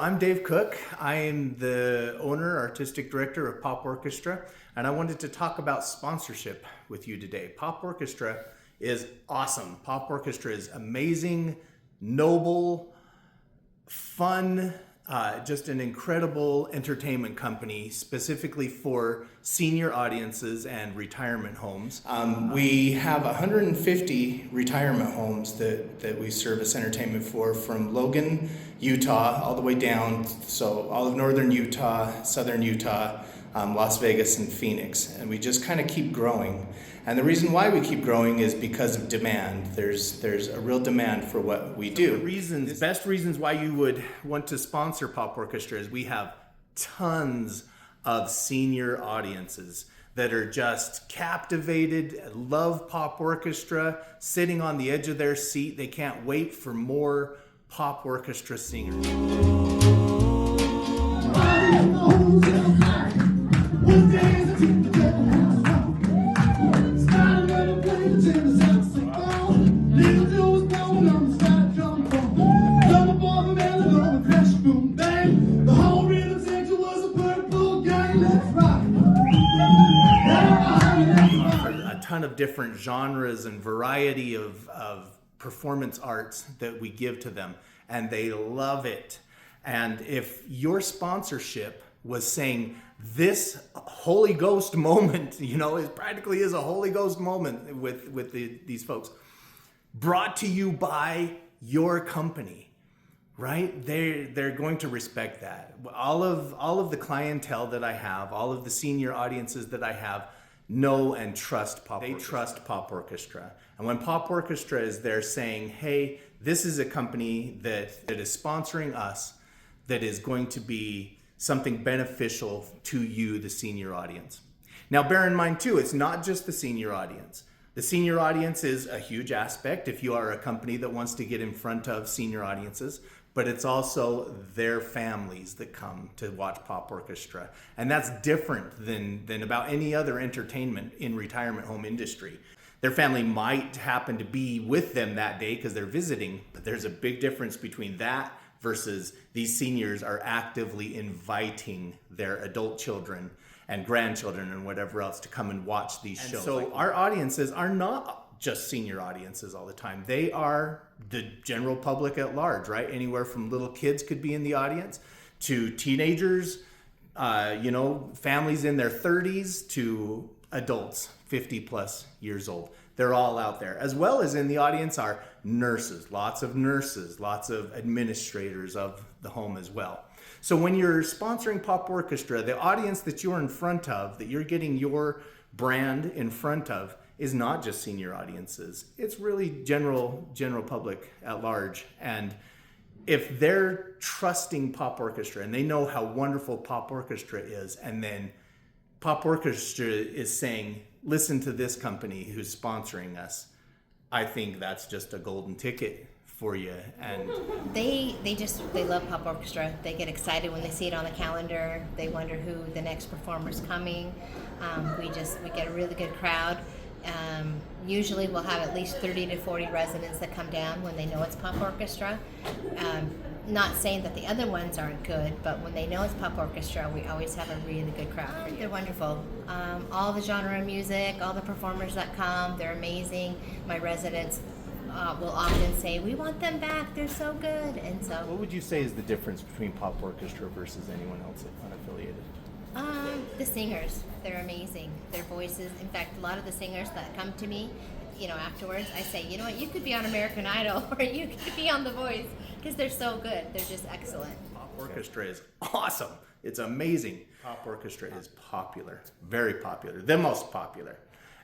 I'm Dave Cook. I am the owner, artistic director of Pop Orchestra, and I wanted to talk about sponsorship with you today. Pop Orchestra is awesome. Pop Orchestra is amazing, noble, fun, just an incredible entertainment company specifically for senior audiences and retirement homes. We have 150 retirement homes that we service entertainment for, from Logan, Utah, all the way down, so all of northern Utah, southern Utah, Las Vegas, and Phoenix. And we just kind of keep growing. And the reason why we keep growing is because of demand. There's a real demand for what we do. The best reasons why you would want to sponsor Pop Orchestra is we have tons of senior audiences that are just captivated, love Pop Orchestra, sitting on the edge of their seat. They can't wait for more Pop Orchestra singers. Ton of different genres and variety of performance arts that we give to them, and they love it. And if your sponsorship was saying this Holy Ghost moment, it practically is a Holy Ghost moment with these folks, brought to you by your company, right? They're going to respect that. All of the clientele that I have, all of the senior audiences that I have, know and trust Pop Orchestra. They trust Pop Orchestra. And when Pop Orchestra is there saying, hey, this is a company that is sponsoring us, that is going to be something beneficial to you, the senior audience. Now, bear in mind too, it's not just the senior audience. The senior audience is a huge aspect if you are a company that wants to get in front of senior audiences, but it's also their families that come to watch Pop Orchestra. And that's different than about any other entertainment in retirement home industry. Their family might happen to be with them that day because they're visiting, but there's a big difference between that versus these seniors are actively inviting their adult children and grandchildren and whatever else to come and watch these shows. So our audiences are not just senior audiences all the time. They are the general public at large, right? Anywhere from little kids could be in the audience to teenagers, families in their 30s to adults 50 plus years old. They're all out there. As well as in the audience are nurses, lots of administrators of the home as well. So when you're sponsoring Pop Orchestra, the audience that you're in front of, that you're getting your brand in front of, is not just senior audiences. It's really general public at large. And if they're trusting Pop Orchestra and they know how wonderful Pop Orchestra is, and then Pop Orchestra is saying, listen to this company who's sponsoring us, I think that's just a golden ticket for you. And they love Pop Orchestra. They get excited when they see it on the calendar. They wonder who the next performer's coming. We get a really good crowd. Usually we'll have at least 30 to 40 residents that come down when they know it's Pop Orchestra. Not saying that the other ones aren't good, but when they know it's Pop Orchestra, we always have a really good crowd. They're wonderful. All the genre of music, all the performers that come, they're amazing. My residents will often say, we want them back, they're so good. And so, what would you say is the difference between Pop Orchestra versus anyone else unaffiliated? The singers, they're amazing. Their voices, in fact, a lot of the singers that come to me, afterwards, I say, you know what, you could be on American Idol or you could be on The Voice, because they're so good. They're just excellent. Pop Orchestra is awesome. It's amazing. Pop Orchestra is popular, very popular, the most popular.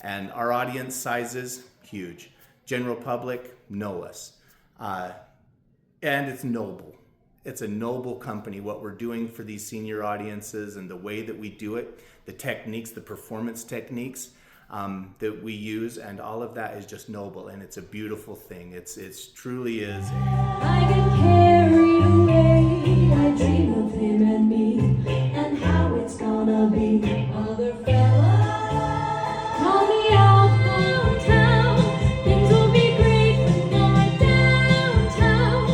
And our audience size is huge. General public know us. And it's noble. It's a noble company, what we're doing for these senior audiences and the way that we do it, the techniques, the performance techniques that we use, and all of that is just noble, and it's a beautiful thing. It's truly is. I get carried away, I dream of him and me, and how it's gonna be. Other fellas call me out from town, things will be great when you're downtown.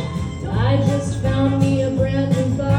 I just found me a brand new bar.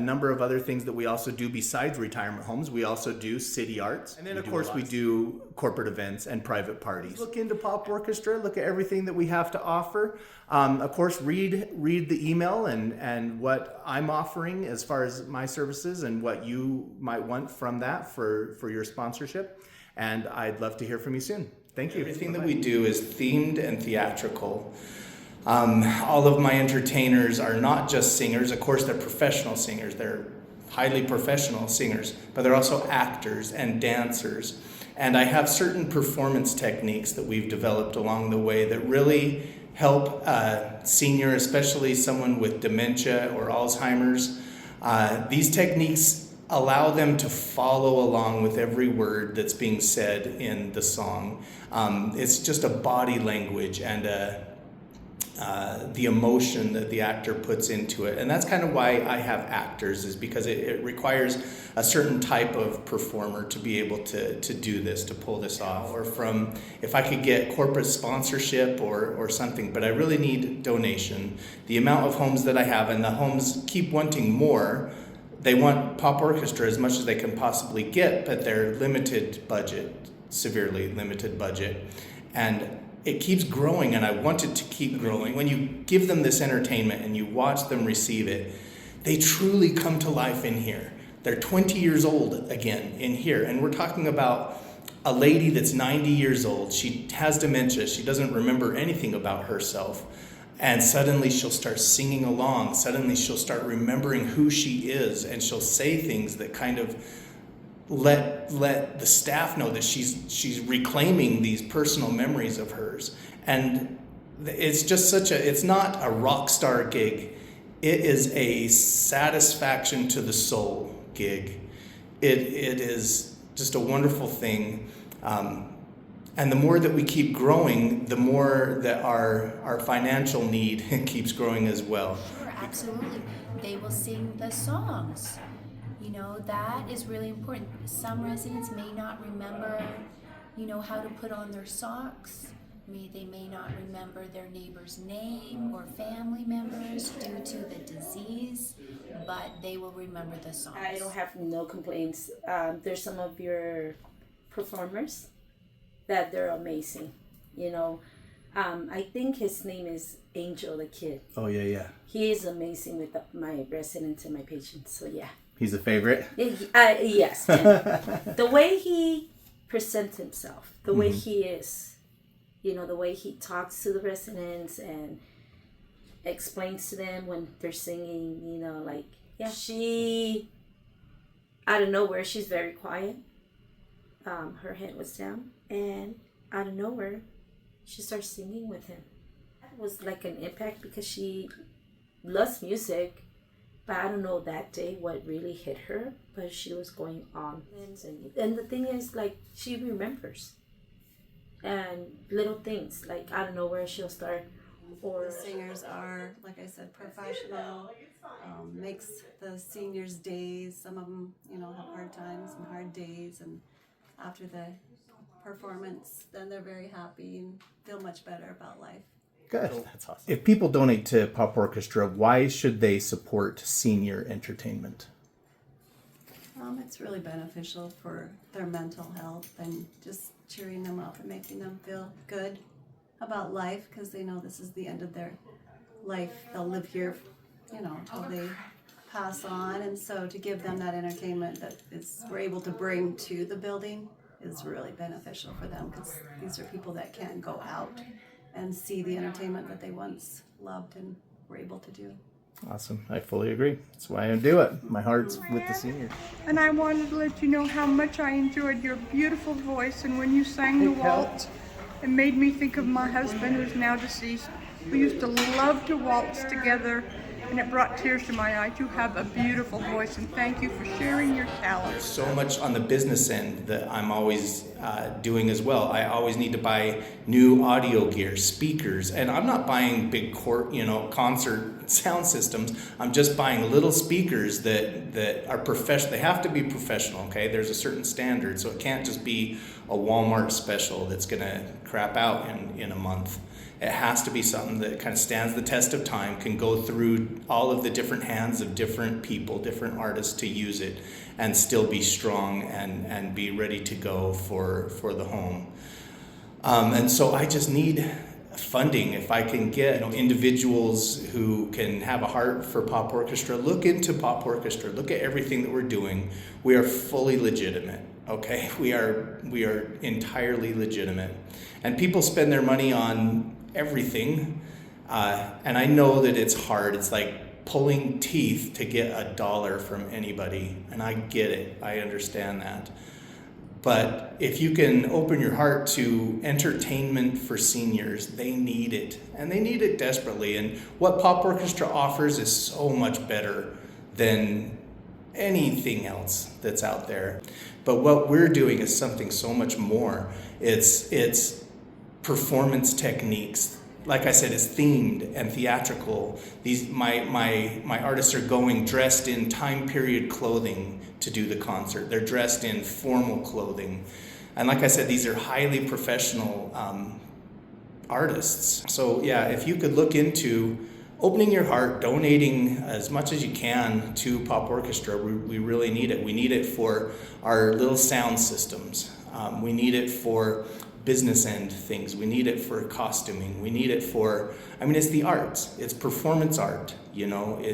number of other things that we also do besides retirement homes. We also do city arts. And then, of course, we do corporate events and private parties. Look into Pop Orchestra. Look at everything that we have to offer. Of course, read the email and what I'm offering as far as my services and what you might want from that for your sponsorship. And I'd love to hear from you soon. Thank you. Everything that we do is themed and theatrical. All of my entertainers are not just singers. Of course, they're professional singers. They're highly professional singers, but they're also actors and dancers. And I have certain performance techniques that we've developed along the way that really help a senior, especially someone with dementia or Alzheimer's. These techniques allow them to follow along with every word that's being said in the song. It's just a body language and the emotion that the actor puts into it. And that's kind of why I have actors, is because it requires a certain type of performer to be able to do this, to pull this off. Or from, if I could get corporate sponsorship or something, but I really need donation. The amount of homes that I have, and the homes keep wanting more. They want Pop Orchestra as much as they can possibly get, but they're limited budget, severely limited budget. And it keeps growing, and I want it to keep growing. When you give them this entertainment and you watch them receive it, they truly come to life in here. They're 20 years old again in here. And we're talking about a lady that's 90 years old. She has dementia. She doesn't remember anything about herself. And suddenly she'll start singing along. Suddenly she'll start remembering who she is, and she'll say things that kind of let the staff know that she's reclaiming these personal memories of hers. And it's just it's not a rock star gig. It is a satisfaction to the soul gig. It is just a wonderful thing. And the more that we keep growing, the more that our financial need keeps growing as well. Sure, absolutely. They will sing the songs. You know, that is really important. Some residents may not remember, how to put on their socks. They may not remember their neighbor's name or family members due to the disease, but they will remember the songs. I don't have no complaints. There's some of your performers that they're amazing. I think his name is Angel the Kid. Oh, yeah. He is amazing with my residents and my patients. So yeah. He's a favorite? Yes. And the way he presents himself, the way he is, the way he talks to the residents and explains to them when they're singing, she, out of nowhere, she's very quiet. Her head was down, and out of nowhere, she starts singing with him. That was like an impact because she loves music, but I don't know that day what really hit her, but she was going on and singing. And the thing is, she remembers. And little things, out of nowhere, she'll start. The singers are, like I said, professional, makes the seniors' days. Some of them, have hard times and hard days, and after the performance, then they're very happy and feel much better about life. Good. That's awesome. If people donate to Pop Orchestra, why should they support senior entertainment? It's really beneficial for their mental health and just cheering them up and making them feel good about life, because they know this is the end of their life. They'll live here, until they pass on. And so to give them that entertainment that we're able to bring to the building is really beneficial for them, because these are people that can't go out and see the entertainment that they once loved and were able to do. Awesome. I fully agree. That's why I do it. My heart's with the seniors. And I wanted to let you know how much I enjoyed your beautiful voice, and when you sang the waltz, it made me think of my husband, who's now deceased. We used to love to waltz together, and it brought tears to my eyes. You have a beautiful voice, and thank you for sharing your talent. So much on the business end that I'm always doing as well. I always need to buy new audio gear, speakers, and I'm not buying big concert sound systems. I'm just buying little speakers that are professional. They have to be professional, okay? There's a certain standard, so it can't just be a Walmart special that's gonna crap out in a month. It has to be something that kind of stands the test of time, can go through all of the different hands of different people, different artists to use it, and still be strong and be ready to go for the home. And so I just need funding. If I can get individuals who can have a heart for pop orchestra, look into pop orchestra, look at everything that we're doing. We are fully legitimate, okay? We are entirely legitimate. And people spend their money on everything, and I know that it's hard. It's like pulling teeth to get $1 from anybody, and I get it. I understand that. But if you can open your heart to entertainment for seniors, they need it, and they need it desperately. And what Pop Orchestra offers is so much better than anything else that's out there. But what we're doing is something so much more. It's performance techniques. Like I said, it's themed and theatrical. My artists are going dressed in time period clothing to do the concert. They're dressed in formal clothing. And like I said, these are highly professional artists. So yeah, if you could look into opening your heart, donating as much as you can to Pop Orchestra, we really need it. We need it for our little sound systems. We need it for business end things. We need it for costuming. We need it for, it's the arts. It's performance art, In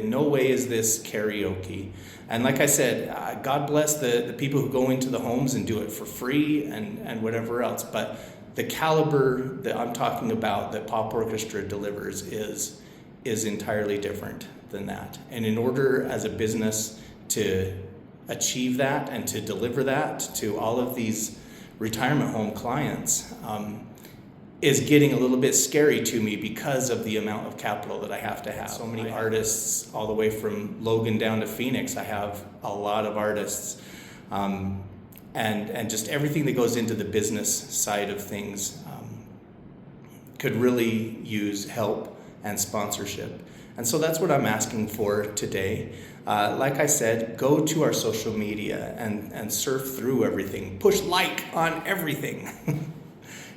no way is this karaoke. And like I said, God bless the people who go into the homes and do it for free and whatever else. But the caliber that I'm talking about that Pop Orchestra delivers is entirely different than that. And in order as a business to achieve that and to deliver that to all of these retirement home clients is getting a little bit scary to me because of the amount of capital that I have to have. So many artists all the way from Logan down to Phoenix. I have a lot of artists and just everything that goes into the business side of things could really use help and sponsorship. And so that's what I'm asking for today. Like I said, go to our social media and surf through everything. Push like on everything.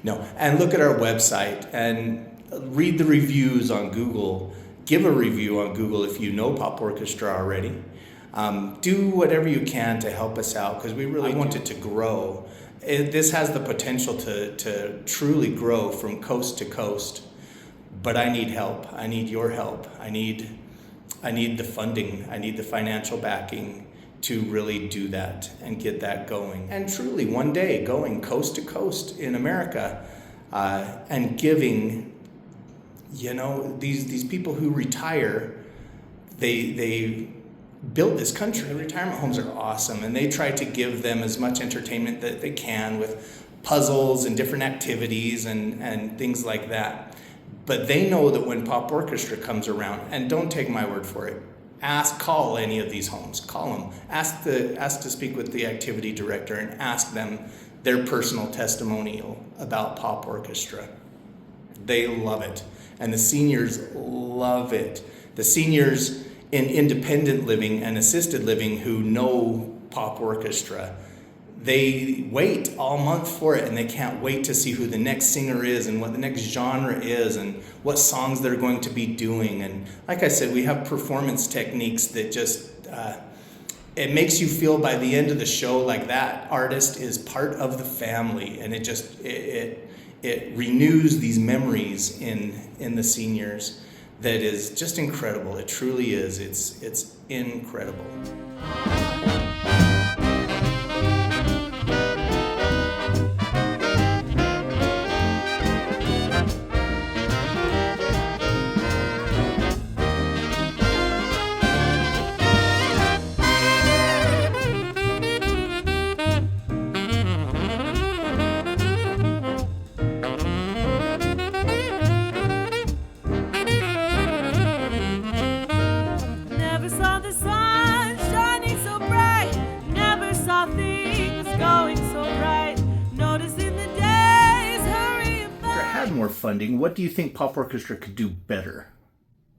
No, and look at our website and read the reviews on Google. Give a review on Google if you know Pop Orchestra already. Do whatever you can to help us out because we really want it to grow. This has the potential to truly grow from coast to coast. But I need help. I need your help. I need the funding. I need the financial backing to really do that and get that going. And truly, one day, going coast to coast in America and giving, these people who retire, they built this country. Retirement homes are awesome, and they try to give them as much entertainment that they can with puzzles and different activities and things like that. But they know that when Pop Orchestra comes around, and don't take my word for it, call any of these homes, call them, ask to speak with the activity director and ask them their personal testimonial about Pop Orchestra. They love it, and the seniors love it. The seniors in independent living and assisted living who know Pop Orchestra, they wait all month for it, and they can't wait to see who the next singer is and what the next genre is and what songs they're going to be doing. And like I said, we have performance techniques that just, it makes you feel by the end of the show like that artist is part of the family, and it renews these memories in the seniors that is just incredible. It truly is. It's incredible. More funding, what do you think Pop Orchestra could do better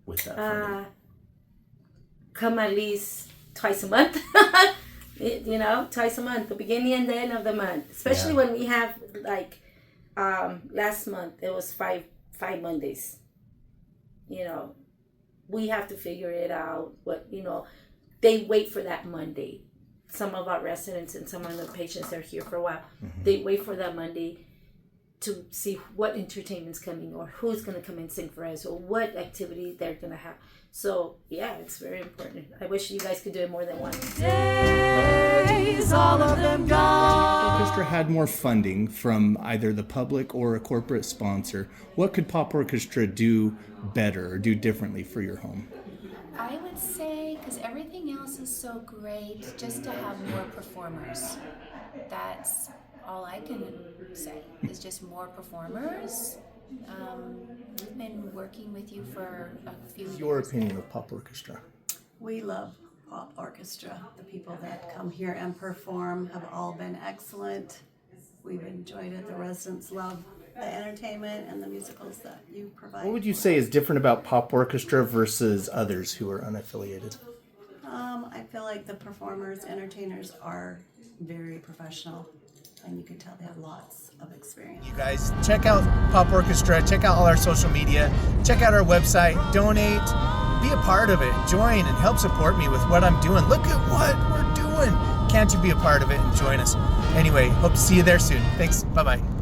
with that funding? Come at least twice a month. Twice a month, the beginning and the end of the month. Especially when we have last month it was 5 Mondays. You know, we have to figure it out. They wait for that Monday. Some of our residents and some of the patients that are here for a while, they wait for that Monday to see what entertainment's coming or who's going to come and sing for us or what activity they're going to have. So, yeah, it's very important. I wish you guys could do it more than once. Days, all of them gone. Orchestra had more funding from either the public or a corporate sponsor. What could Pop Orchestra do better or do differently for your home? I would say, because everything else is so great, just to have more performers. That's all I can say, is just more performers. We've been working with you for a few years. Your opinion of Pop Orchestra? We love Pop Orchestra. The people that come here and perform have all been excellent. We've enjoyed it. The residents love the entertainment and the musicals that you provide. What would you say is different about Pop Orchestra versus others who are unaffiliated? I feel like the performers, entertainers are very professional, and you can tell they have lots of experience. You guys, check out Pop Orchestra, check out all our social media, check out our website, donate, be a part of it, join and help support me with what I'm doing. Look at what we're doing. Can't you be a part of it and join us? Anyway, hope to see you there soon. Thanks. Bye-bye.